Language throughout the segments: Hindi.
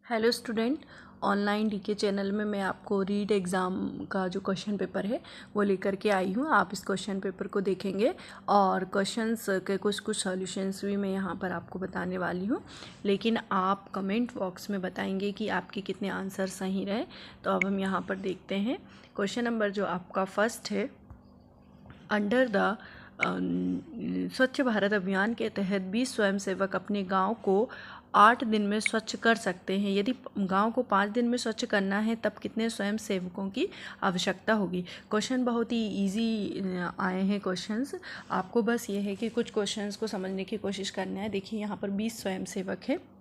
Hello student, online DK channel में मैं आपको रीड एग्ज़ाम का जो क्वेश्चन पेपर है वो लेकर के आई हूँ। आप इस क्वेश्चन पेपर को देखेंगे और क्वेश्चंस के कुछ सॉल्यूशंस भी मैं यहाँ पर आपको बताने वाली हूँ, लेकिन आप कमेंट बॉक्स में बताएंगे कि आपके कितने आंसर सही रहे। तो अब हम यहाँ पर देखते हैं क्वेश्चन नंबर जो आपका फर्स्ट है। अंडर द स्वच्छ भारत अभियान के तहत 20 स्वयंसेवक अपने गांव को 8 दिन में स्वच्छ कर सकते हैं। यदि गांव को 5 दिन में स्वच्छ करना है तब कितने स्वयंसेवकों की आवश्यकता होगी। क्वेश्चन बहुत ही इजी आए हैं क्वेश्चंस। आपको बस ये है कि कुछ क्वेश्चंस को समझने की कोशिश करना है। देखिए यहाँ पर 20 स्वयंसेवक है।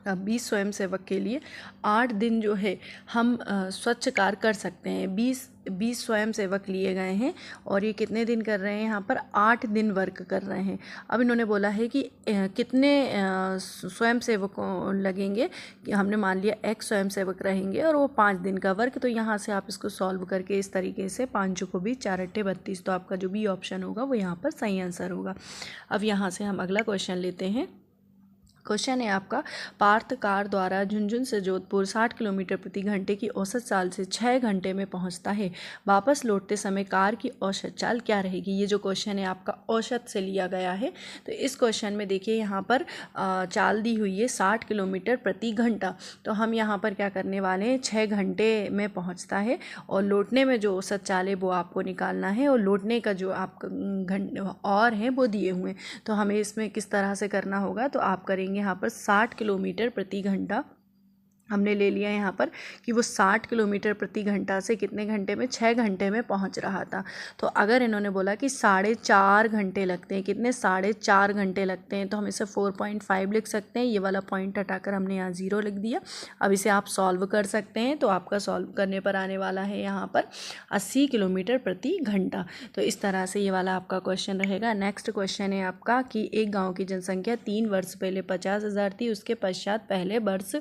अब 20 स्वयंसेवक के लिए 8 दिन जो है हम स्वच्छ कार्य कर सकते हैं। 20 स्वयंसेवक लिए गए हैं और ये कितने दिन कर रहे हैं, यहाँ पर 8 दिन वर्क कर रहे हैं। अब इन्होंने बोला है कि कितने स्वयंसेवकों लगेंगे, कि हमने मान लिया x स्वयंसेवक रहेंगे और वो 5 दिन का वर्क। तो यहाँ से आप इसको सॉल्व करके इस तरीके से 5 को भी 4 अट्ठे 32, तो आपका जो बी ऑप्शन होगा वो यहाँ पर सही आंसर होगा। अब यहाँ से हम अगला क्वेश्चन लेते हैं। क्वेश्चन है आपका, पार्थ कार द्वारा झुंझुन से जोधपुर 60 किलोमीटर प्रति घंटे की औसत चाल से 6 घंटे में पहुंचता है। वापस लौटते समय कार की औसत चाल क्या रहेगी। ये जो क्वेश्चन है आपका औसत से लिया गया है। तो इस क्वेश्चन में देखिए यहाँ पर चाल दी हुई है 60 किलोमीटर प्रति घंटा। तो हम यहाँ पर क्या करने वाले हैं, 6 घंटे में पहुँचता है और लौटने में जो औसत चाल है वो आपको निकालना है, और लौटने का जो आपका घंटे और है वो दिए हुए हैं। तो हमें इसमें किस तरह से करना होगा, तो आप करेंगे यहाँ पर 60 किलोमीटर प्रति घंटा हमने ले लिया यहाँ पर कि वो 60 किलोमीटर प्रति घंटा से कितने घंटे में, 6 घंटे में पहुँच रहा था। तो अगर इन्होंने बोला कि 4.5 घंटे लगते हैं, कितने 4.5 घंटे लगते हैं, तो हम इसे 4.5 लिख सकते हैं। ये वाला पॉइंट हटाकर हमने यहाँ 0 लिख दिया। अब इसे आप सॉल्व कर सकते हैं। तो आपका सॉल्व करने पर आने वाला है यहाँ पर 80 किलोमीटर प्रति घंटा। तो इस तरह से ये वाला आपका क्वेश्चन रहेगा। नेक्स्ट क्वेश्चन है आपका कि एक गाँव की जनसंख्या 3 वर्ष पहले 50,000 थी, उसके पश्चात पहले वर्ष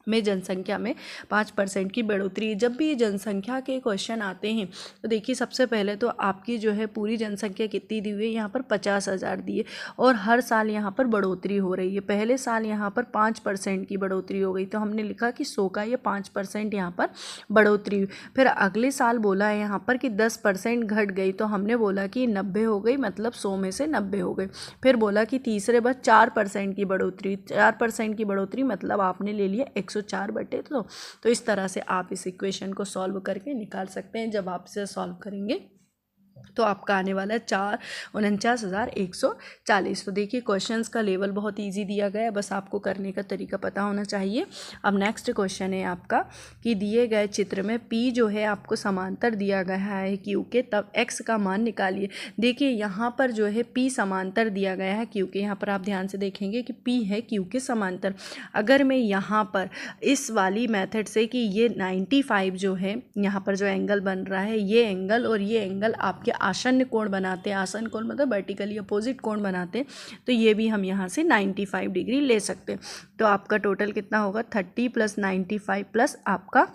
में जनसंख्या में 5% की बढ़ोतरी। जब भी जनसंख्या के क्वेश्चन आते हैं तो देखिए सबसे पहले तो आपकी जो है पूरी जनसंख्या कितनी दी हुई है, यहाँ पर 50,000 दी है और हर साल यहाँ पर बढ़ोतरी हो रही है। पहले साल यहाँ पर 5% की बढ़ोतरी हो गई, तो हमने लिखा कि 100 का ये 5% यहाँ पर बढ़ोतरी। फिर अगले साल बोला है यहाँ पर कि 10% घट गई, तो हमने बोला कि 90 हो गई, मतलब 100 में से 90 हो गए। फिर बोला कि तीसरे बार 4% की बढ़ोतरी, 4% की बढ़ोतरी मतलब आपने ले लिया 104/100। तो इस तरह से आप इस इक्वेशन को सॉल्व करके निकाल सकते हैं। जब आप इसे सॉल्व करेंगे तो आपका आने वाला है 49,140। तो देखिए क्वेश्चंस का लेवल बहुत इजी दिया गया है, बस आपको करने का तरीका पता होना चाहिए। अब नेक्स्ट क्वेश्चन है आपका कि दिए गए चित्र में P जो है आपको समांतर दिया गया है Q के, तब X का मान निकालिए। देखिए यहाँ पर जो है P समांतर दिया गया है Q के। यहाँ पर आप ध्यान से देखेंगे कि P है Q के समांतर। अगर मैं यहाँ पर इस वाली मेथड से कि ये 95 जो है, यहाँ पर जो एंगल बन रहा है, ये एंगल और ये एंगल आपके आसन्न कोण बनाते हैं। आसन्न कोण मतलब वर्टिकली अपोजिट कोण बनाते हैं। तो ये भी हम यहाँ से 95 डिग्री ले सकते हैं। तो आपका टोटल कितना होगा, 30 + 95 प्लस आपका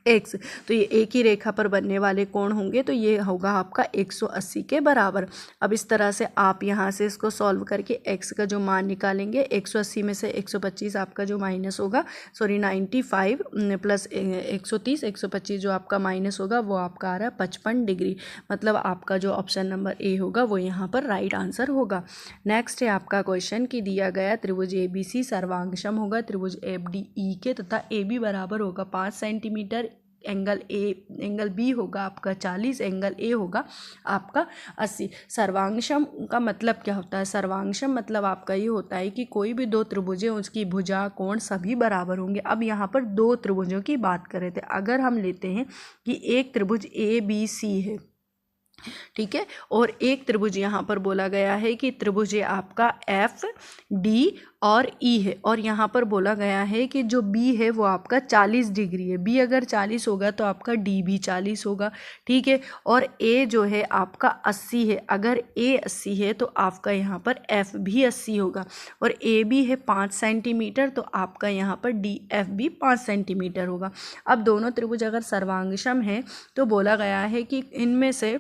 x। तो ये एक ही रेखा पर बनने वाले कोण होंगे, तो ये होगा आपका 180 के बराबर। अब इस तरह से आप यहाँ से इसको सॉल्व करके x का जो मान निकालेंगे, 180 में से 125 आपका जो माइनस होगा, 95 + 130, 125 जो आपका माइनस होगा वो आपका आ रहा है 55 डिग्री। मतलब आपका जो ऑप्शन नंबर ए होगा वो यहाँ पर राइट आंसर होगा। नेक्स्ट है आपका क्वेश्चन कि दिया गया त्रिभुज ABC सर्वांगसम होगा त्रिभुज FDE के, तथा AB बराबर होगा 5 सेंटीमीटर। एंगल बी होगा आपका 40, एंगल ए होगा आपका 80। सर्वांगसम का मतलब क्या होता है, सर्वांगसम मतलब आपका ये होता है कि कोई भी दो त्रिभुजें, उसकी भुजा कोण सभी बराबर होंगे। अब यहाँ पर दो त्रिभुजों की बात कर रहे थे। अगर हम लेते हैं कि एक त्रिभुज ABC है, ठीक है, और एक त्रिभुज यहाँ पर बोला गया है कि त्रिभुज आपका FD और E है, और यहाँ पर बोला गया है कि जो B है वो आपका 40 डिग्री है। B अगर 40 होगा तो आपका D भी 40 होगा, ठीक है। और A जो है आपका 80 है, अगर A 80 है तो आपका यहाँ पर F भी 80 होगा, और AB है 5 सेंटीमीटर, तो आपका यहाँ पर DF भी 5 सेंटीमीटर होगा। अब दोनों त्रिभुज अगर सर्वांगसम है तो बोला गया है कि इनमें से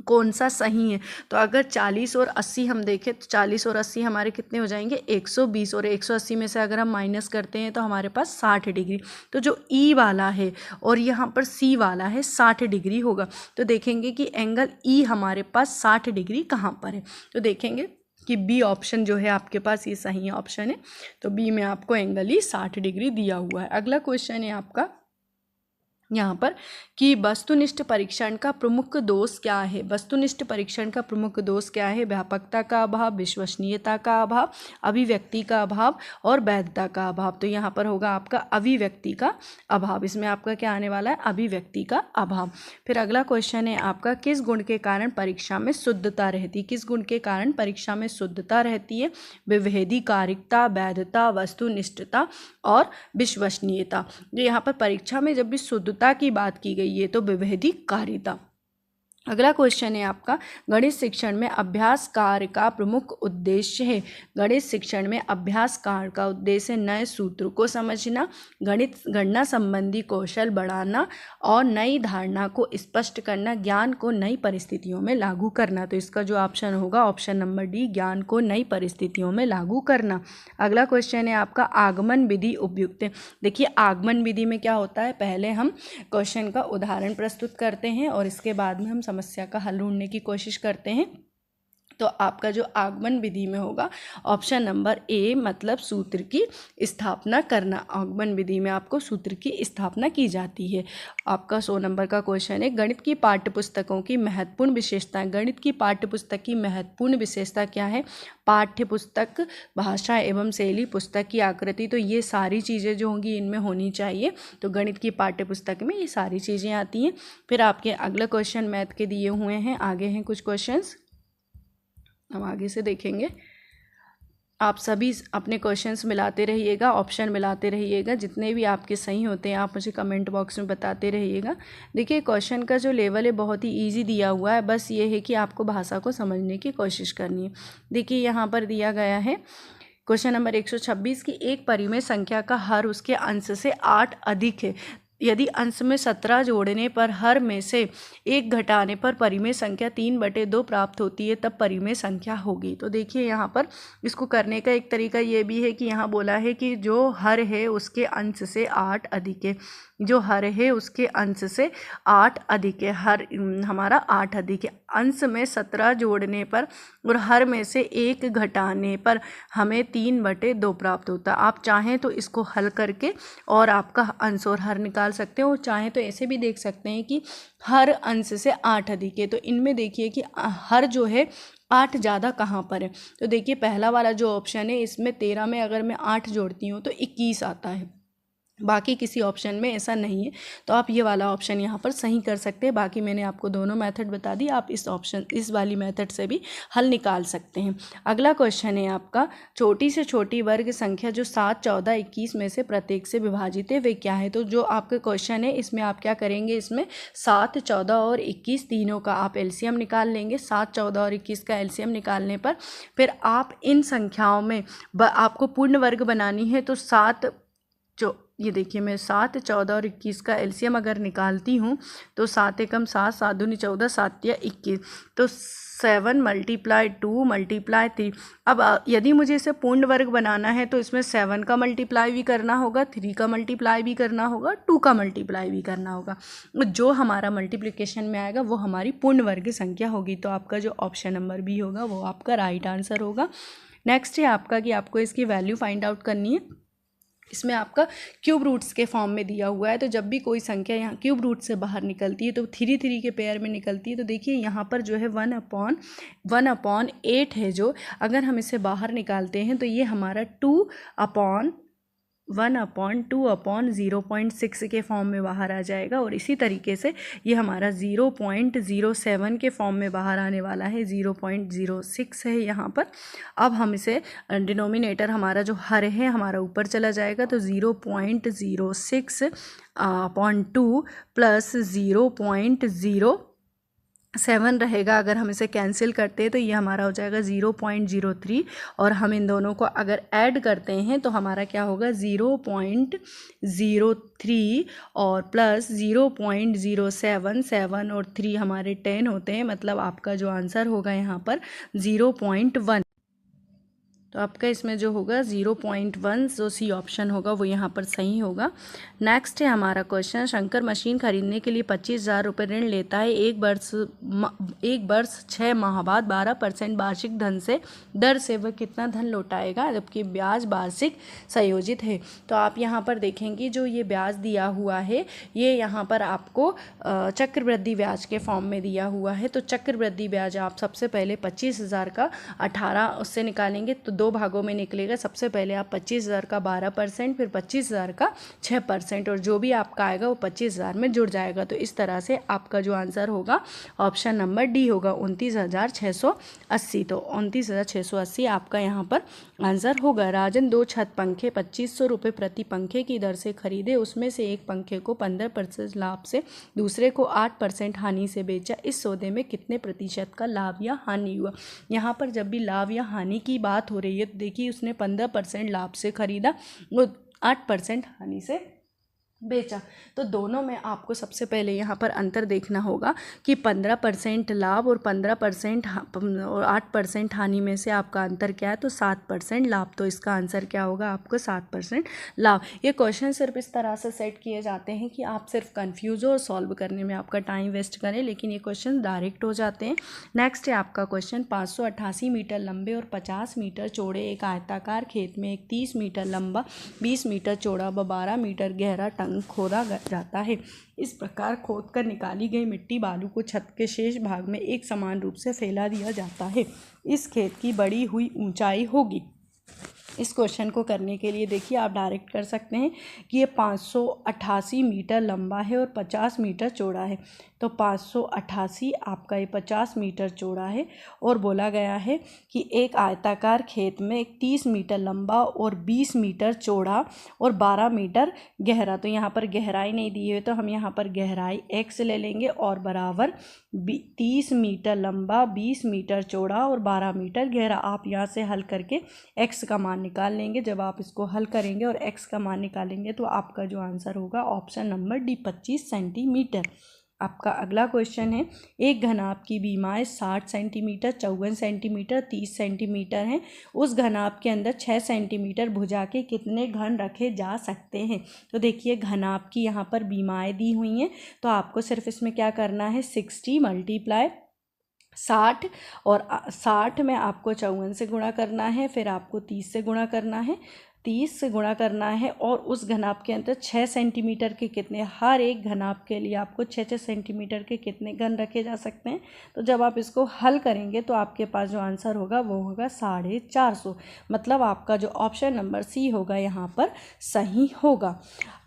कौन सा सही है। तो अगर 40 और 80 हम देखें तो 40 और 80 हमारे कितने हो जाएंगे 120, और 180 में से अगर हम माइनस करते हैं तो हमारे पास 60 डिग्री। तो जो ई वाला है और यहाँ पर सी वाला है 60 डिग्री होगा। तो देखेंगे कि एंगल ई हमारे पास 60 डिग्री कहाँ पर है। तो देखेंगे कि बी ऑप्शन जो है आपके पास ये सही ऑप्शन है। तो बी में आपको एंगल ई 60 डिग्री दिया हुआ है। अगला क्वेश्चन है आपका यहाँ पर कि वस्तुनिष्ठ परीक्षण का प्रमुख दोष क्या है। वस्तुनिष्ठ परीक्षण का प्रमुख दोष क्या है। व्यापकता का अभाव, विश्वसनीयता का अभाव, अभिव्यक्ति का अभाव और वैधता का अभाव। तो यहाँ पर होगा आपका अभिव्यक्ति का अभाव। इसमें आपका क्या आने वाला है, अभिव्यक्ति का अभाव। फिर अगला क्वेश्चन है आपका किस गुण के कारण परीक्षा में शुद्धता रहती है। किस गुण के कारण परीक्षा में शुद्धता रहती है। विभेदीकारिकता, वैधता, वस्तुनिष्ठता और विश्वसनीयता। जो यहाँ पर परीक्षा में जब भी शुद्धता की बात की गई है तो विभेदीकारिता। अगला क्वेश्चन है आपका गणित शिक्षण में अभ्यास कार्य का प्रमुख उद्देश्य है। गणित शिक्षण में अभ्यास कार्य का उद्देश्य नए सूत्र को समझना, गणित गणना संबंधी कौशल बढ़ाना और नई धारणा को स्पष्ट करना, ज्ञान को नई परिस्थितियों में लागू करना। तो इसका जो ऑप्शन होगा ऑप्शन नंबर डी, ज्ञान को नई परिस्थितियों में लागू करना। अगला क्वेश्चन है आपका आगमन विधि उपयुक्त है। देखिए आगमन विधि में क्या होता है, पहले हम क्वेश्चन का उदाहरण प्रस्तुत करते हैं और इसके बाद में हम समस्या का हल ढूंढने की कोशिश करते हैं। तो आपका जो आगमन विधि में होगा ऑप्शन नंबर ए, मतलब सूत्र की स्थापना करना। आगमन विधि में आपको सूत्र की स्थापना की जाती है। आपका 100 नंबर का क्वेश्चन है गणित की पाठ्यपुस्तकों की महत्वपूर्ण विशेषताएं। गणित की पाठ्यपुस्तक की महत्वपूर्ण विशेषता क्या है। पाठ्यपुस्तक, भाषा एवं शैली, पुस्तक की आकृति। तो ये सारी चीज़ें जो होंगी इनमें होनी चाहिए। तो गणित की पाठ्यपुस्तक में ये सारी चीज़ें आती हैं। फिर आपके अगला क्वेश्चन मैथ के दिए हुए हैं, आगे हैं कुछ क्वेश्चंस, हम आगे से देखेंगे। आप सभी अपने क्वेश्चंस मिलाते रहिएगा, ऑप्शन मिलाते रहिएगा, जितने भी आपके सही होते हैं आप मुझे कमेंट बॉक्स में बताते रहिएगा। देखिए क्वेश्चन का जो लेवल है बहुत ही इजी दिया हुआ है, बस ये है कि आपको भाषा को समझने की कोशिश करनी है। देखिए यहाँ पर दिया गया है क्वेश्चन नंबर 126 की एक परिमेय संख्या का हर उसके अंश से 8 अधिक है। यदि अंश में 17 जोड़ने पर हर में से 1 घटाने पर परिमेय संख्या 3/2 प्राप्त होती है, तब परिमेय संख्या होगी। तो देखिए यहाँ पर इसको करने का एक तरीका ये भी है कि यहाँ बोला है कि जो हर है उसके अंश से 8 अधिक है। जो हर है उसके अंश से 8 अधिक है। हर हमारा 8 अधिक है। अंश में 17 जोड़ने पर और हर में से 1 घटाने पर हमें 3/2 प्राप्त होता है। आप चाहें तो इसको हल करके और आपका अंश और हर निकाल सकते हो, और चाहें तो ऐसे भी देख सकते हैं कि हर अंश से 8 अधिक है। तो इनमें देखिए कि हर जो है 8 ज़्यादा कहाँ पर है। तो देखिए पहला वाला जो ऑप्शन है इसमें 13 में अगर मैं 8 जोड़ती हूँ तो 21 आता है। बाकी किसी ऑप्शन में ऐसा नहीं है। तो आप ये वाला ऑप्शन यहाँ पर सही कर सकते हैं। बाकी मैंने आपको दोनों मेथड बता दी, आप इस वाली मेथड से भी हल निकाल सकते हैं। अगला क्वेश्चन है आपका छोटी से छोटी वर्ग संख्या जो 7, 14, 21 में से प्रत्येक से विभाजित है वे क्या है। तो जो आपका क्वेश्चन है इसमें आप क्या करेंगे, इसमें 7, 14 और 21 तीनों का आप एलसीएम निकाल लेंगे। 7, 14 और 21 का एलसीएम निकालने पर फिर आप इन संख्याओं में आपको पूर्ण वर्ग बनानी है। तो 7 जो ये देखिए मैं 7, 14 और 21 का एलसीएम अगर निकालती हूँ तो 7 एकम 7, 7 दूनी 14, 7 या 21, तो 7 × 2 × 3। अब यदि मुझे इसे पूर्ण वर्ग बनाना है तो इसमें 7 का मल्टीप्लाई भी करना होगा, 3 का मल्टीप्लाई भी करना होगा, 2 का मल्टीप्लाई भी करना होगा। जो हमारा मल्टीप्लिकेशन में आएगा वो हमारी पूर्ण वर्ग संख्या होगी। तो आपका जो ऑप्शन नंबर बी होगा वो आपका राइट आंसर होगा। नेक्स्ट है आपका कि आपको इसकी वैल्यू फाइंड आउट करनी है। इसमें आपका क्यूब रूट्स के फॉर्म में दिया हुआ है। तो जब भी कोई संख्या यहाँ क्यूब रूट से बाहर निकलती है तो 3 3 के पेयर में निकलती है। तो देखिए यहाँ पर जो है 1/8 है। जो अगर हम इसे बाहर निकालते हैं तो ये हमारा 1/2/0.6 के फॉर्म में बाहर आ जाएगा। और इसी तरीके से ये हमारा 0.07 के फॉर्म में बाहर आने वाला है। 0.06 है यहाँ पर। अब हम इसे डिनोमिनेटर हमारा जो हर है हमारा ऊपर चला जाएगा। तो 0.06/2 + 0.0 7 रहेगा। अगर हम इसे कैंसिल करते हैं तो ये हमारा हो जाएगा 0.03, और हम इन दोनों को अगर ऐड करते हैं तो हमारा क्या होगा 0.03 और प्लस 0.077, 7 और 3 हमारे 10 होते हैं, मतलब आपका जो आंसर होगा यहाँ पर 0.1। तो आपका इसमें जो होगा 0.1, जो सी ऑप्शन होगा वो यहाँ पर सही होगा। नेक्स्ट है हमारा क्वेश्चन, शंकर मशीन खरीदने के लिए 25,000 रुपये ऋण लेता है। एक वर्ष 6 माह बाद 12% वार्षिक दर से वह कितना धन लौटाएगा, जबकि ब्याज वार्षिक संयोजित है। तो आप यहाँ पर देखेंगे जो ये ब्याज दिया हुआ है ये यहाँ पर आपको चक्रवृद्धि ब्याज के फॉर्म में दिया हुआ है। तो चक्रवृद्धि ब्याज आप सबसे पहले 25,000 का 18 उससे निकालेंगे तो 2 भागों में निकलेगा। सबसे पहले आप 25,000 का 12%, फिर 25,000 का 6%, और जो भी आपका आएगा वो 25,000 में जुड़ जाएगा। तो इस तरह से आपका जो आंसर होगा ऑप्शन नंबर डी होगा 29,680। तो 29,680 आपका यहाँ पर आंसर होगा। राजन 2 छत पंखे 2500 रुपये प्रति पंखे की दर से खरीदे, उसमें से एक पंखे को 15% लाभ से, दूसरे को 8% हानि से बेचा। इस सौदे में कितने प्रतिशत का लाभ या हानि हुआ। यहाँ पर जब भी लाभ या हानि की बात हो रही है तो देखिए उसने 15% लाभ से खरीदा, वो 8% हानि से बेचा। तो दोनों में आपको सबसे पहले यहाँ पर अंतर देखना होगा कि 15% लाभ और 15% और 8% हानि में से आपका अंतर क्या है, तो 7% लाभ। तो इसका आंसर क्या होगा आपको 7% लाभ। ये क्वेश्चन सिर्फ इस तरह से सेट किए जाते हैं कि आप सिर्फ कंफ्यूज हो और सॉल्व करने में आपका टाइम वेस्ट करें, लेकिन ये क्वेश्चन डायरेक्ट हो जाते हैं। नेक्स्ट है आपका क्वेश्चन, 588 मीटर लंबे और 50 मीटर चौड़े एक आयताकार खेत में एक 30 मीटर लंबा, 20 मीटर चौड़ा व 12 मीटर गहरा खोदा जाता है। इस प्रकार खोद कर निकाली गई मिट्टी बालू को छत के शेष भाग में एक समान रूप से फैला दिया जाता है। इस खेत की बढ़ी हुई ऊंचाई होगी। इस क्वेश्चन को करने के लिए देखिए आप डायरेक्ट कर सकते हैं कि ये 588 मीटर लंबा है और 50 मीटर चौड़ा है। तो 588 आपका ये 50 मीटर चौड़ा है, और बोला गया है कि एक आयताकार खेत में एक 30 मीटर लंबा और 20 मीटर चौड़ा और 12 मीटर गहरा। तो यहाँ पर गहराई नहीं दी है तो हम यहाँ पर गहराई x ले लेंगे, और बराबर 30 मीटर लंबा, 20 मीटर चौड़ा और 12 मीटर गहरा। आप यहाँ से हल करके x का मान निकाल लेंगे। जब आप इसको हल करेंगे और x का मान निकालेंगे तो आपका जो आंसर होगा ऑप्शन नंबर डी 25 सेंटीमीटर। आपका अगला क्वेश्चन है, एक घनाभ की बीमाएँ 60 सेंटीमीटर, 54 सेंटीमीटर, 30 सेंटीमीटर हैं। उस घनाभ के अंदर 6 सेंटीमीटर भुजा के कितने घन रखे जा सकते हैं। तो देखिए घनाभ की यहाँ पर बीमाएँ दी हुई हैं, तो आपको सिर्फ इसमें क्या करना है 60 × 60, और 60 में आपको 54 से गुणा करना है, फिर आपको 30 से गुणा करना है, 30 से गुणा करना है, और उस घनाभ के अंदर 6 सेंटीमीटर के कितने, हर एक घनाभ के लिए आपको 6-6 सेंटीमीटर के कितने घन रखे जा सकते हैं। तो जब आप इसको हल करेंगे तो आपके पास जो आंसर होगा वो होगा 450। मतलब आपका जो ऑप्शन नंबर सी होगा यहाँ पर सही होगा।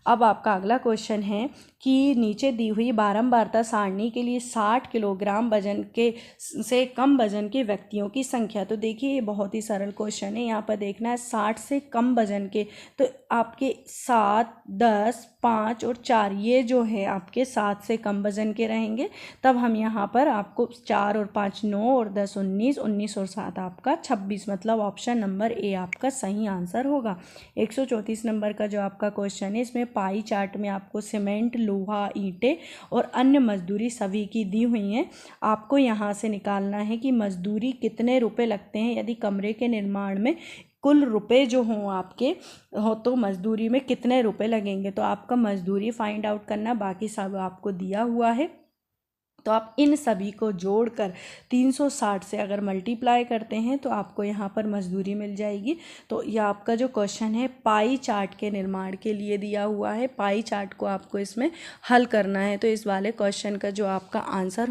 अब आपका अगला क्वेश्चन है कि नीचे दी हुई बारंबारता सारणी के लिए 60 किलोग्राम वजन के से कम वजन के व्यक्तियों की संख्या। तो देखिए ये बहुत ही सरल क्वेश्चन है। यहाँ पर देखना है 60 से कम वजन के, तो आपके 7, 10, 5 और 4 ये जो है आपके 7 से कम वजन के रहेंगे। तब हम यहाँ पर आपको 4 और 5 9 और 10 19, 19 और 7 आपका 26। मतलब ऑप्शन नंबर ए आपका सही आंसर होगा। 134 नंबर का जो आपका क्वेश्चन है, इसमें पाई चार्ट में आपको सीमेंट, लोहा, ईंटें और अन्य मजदूरी सभी की दी हुई हैं। आपको यहाँ से निकालना है कि मजदूरी कितने रुपए लगते हैं। यदि कमरे के निर्माण में कुल रुपए जो हों आपके हो तो मजदूरी में कितने रुपए लगेंगे। तो आपका मजदूरी फाइंड आउट करना, बाकी सब आपको दिया हुआ है। तो आप इन सभी को जोड़कर 360 से अगर मल्टीप्लाई करते हैं तो आपको यहाँ पर मजदूरी मिल जाएगी। तो यह आपका जो क्वेश्चन है पाई चार्ट के निर्माण के लिए दिया हुआ है। पाई चार्ट को आपको इसमें हल करना है। तो इस वाले क्वेश्चन का जो आपका आंसर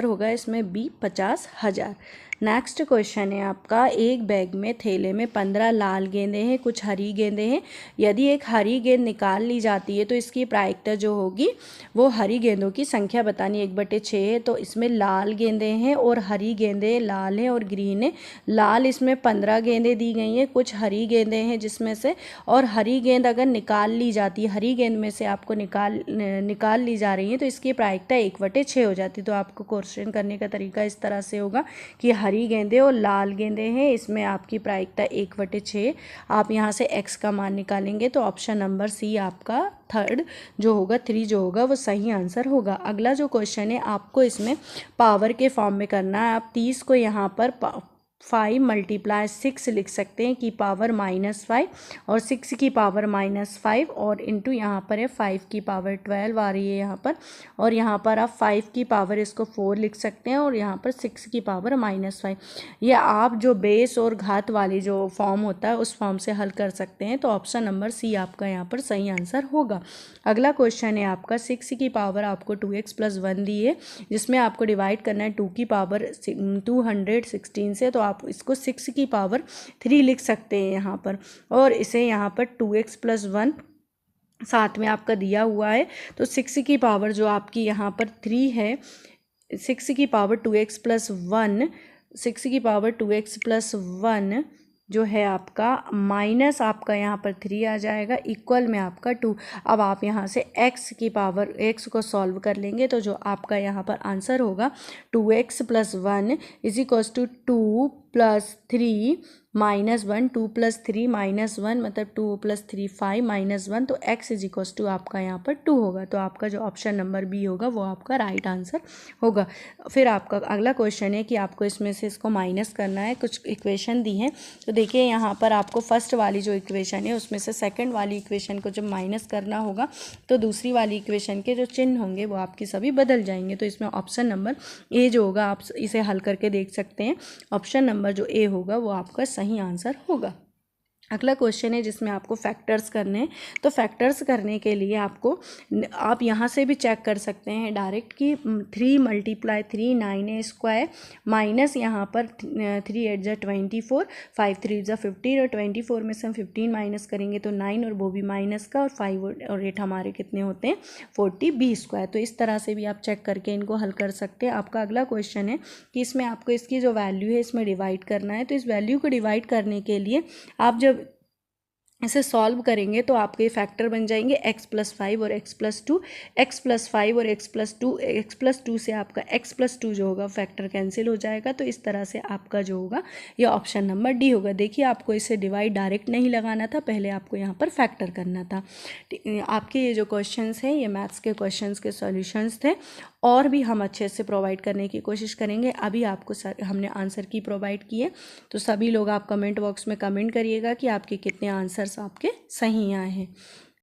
होगा इसमें बी 50,000। नेक्स्ट क्वेश्चन है आपका, एक बैग में थैले में 15 लाल गेंदें हैं, कुछ हरी गेंदें हैं। यदि एक हरी गेंद निकाल ली जाती है तो इसकी प्रायिकता जो होगी वो हरी गेंदों की संख्या बतानी 1/6 है। तो इसमें लाल गेंदें हैं और हरी गेंदें लाल हैं और ग्रीन है। लाल इसमें 15 गेंदें दी गई हैं, कुछ हरी गेंदें हैं जिसमें से, और हरी गेंद अगर निकाल ली जाती है, हरी गेंद में से आपको निकाल ली जा रही है तो इसकी प्रायिकता 1/6 हो जाती है। तो आपको क्वेश्चन करने का तरीका इस तरह से होगा कि हरी गेंदें और लाल गेंदें हैं, इसमें आपकी प्रायिकता 1/6। आप यहाँ से x का मान निकालेंगे तो ऑप्शन नंबर सी आपका थर्ड जो होगा 3 जो होगा वो सही आंसर होगा। अगला जो क्वेश्चन है आपको इसमें पावर के फॉर्म में करना है। आप 30 को यहाँ पर 5 × 6 लिख सकते हैं की पावर -5 और 6 की पावर -5 और इंटू यहाँ पर है 5 की पावर 12 आ रही है यहाँ पर, और यहाँ पर आप 5 की पावर इसको 4 लिख सकते हैं और यहाँ पर 6 की पावर -5। ये आप जो बेस और घात वाली जो फॉर्म होता है उस फॉर्म से हल कर सकते हैं। तो ऑप्शन नंबर सी आपका यहाँ पर सही आंसर होगा। अगला क्वेश्चन है आपका 6 की पावर आपको 2x + 1 दी है, जिसमें आपको डिवाइड करना है 2 की पावर 216 से। तो आप इसको 6 की पावर 3 लिख सकते हैं यहाँ पर, और इसे यहाँ पर 2x + 1 साथ में आपका दिया हुआ है। तो 6 की पावर जो आपकी यहाँ पर 3 है, 6 की पावर 2x + 1, 6 की पावर 2x + 1 जो है आपका माइनस आपका यहाँ पर 3 आ जाएगा, इक्वल में आपका 2। अब आप यहाँ से x को सॉल्व कर लेंगे तो जो आपका यहाँ पर आंसर होगा 2x + 1 = 2 + 3 -1, 2 + 3 -1 मतलब 2 + 3 5 -1, तो x = आपका यहाँ पर 2 होगा। तो आपका जो ऑप्शन नंबर बी होगा वो आपका राइट आंसर होगा। फिर आपका अगला क्वेश्चन है कि आपको इसमें से इसको माइनस करना है। कुछ इक्वेशन दी है, तो देखिए यहाँ पर आपको फर्स्ट वाली जो इक्वेशन है उसमें से सेकंड वाली इक्वेशन को जब माइनस करना होगा तो दूसरी वाली इक्वेशन के जो चिन्ह होंगे वो आपकी सभी बदल जाएंगे। तो इसमें ऑप्शन नंबर ए जो होगा, आप इसे हल करके देख सकते हैं, ऑप्शन नंबर जो ए होगा वो आपका सही आंसर होगा। अगला क्वेश्चन है जिसमें आपको फैक्टर्स करने हैं। तो फैक्टर्स करने के लिए आप यहाँ से भी चेक कर सकते हैं डायरेक्ट कि 3 × 3 9a² माइनस यहाँ पर 3 8 × 24, 5 3 × 15 और 24 में से हम 15 माइनस करेंगे तो 9 और वो भी माइनस का, और 5 और 8 हमारे कितने होते हैं 40 b²। तो इस तरह से भी आप चेक करके इनको हल कर सकते हैं। आपका अगला क्वेश्चन है कि इसमें आपको इसकी जो वैल्यू है इसमें डिवाइड करना है। तो इस वैल्यू को डिवाइड करने के लिए आप जब इसे सॉल्व करेंगे तो आपके फैक्टर बन जाएंगे x + 5 और x + 2, x + 5 और x + 2 से आपका x + 2 जो होगा फैक्टर कैंसिल हो जाएगा। तो इस तरह से आपका जो होगा ये ऑप्शन नंबर डी होगा। देखिए आपको इसे डिवाइड डायरेक्ट नहीं लगाना था, पहले आपको यहाँ पर फैक्टर करना था। आपके ये जो क्वेश्चंस हैं ये मैथ्स के क्वेश्चंस के सॉल्यूशंस थे, और भी हम अच्छे से प्रोवाइड करने की कोशिश करेंगे। अभी आपको हमने आंसर की प्रोवाइड किए, तो सभी लोग आप कमेंट बॉक्स में कमेंट करिएगा कि आपके कितने आंसर्स आपके सही आए हैं।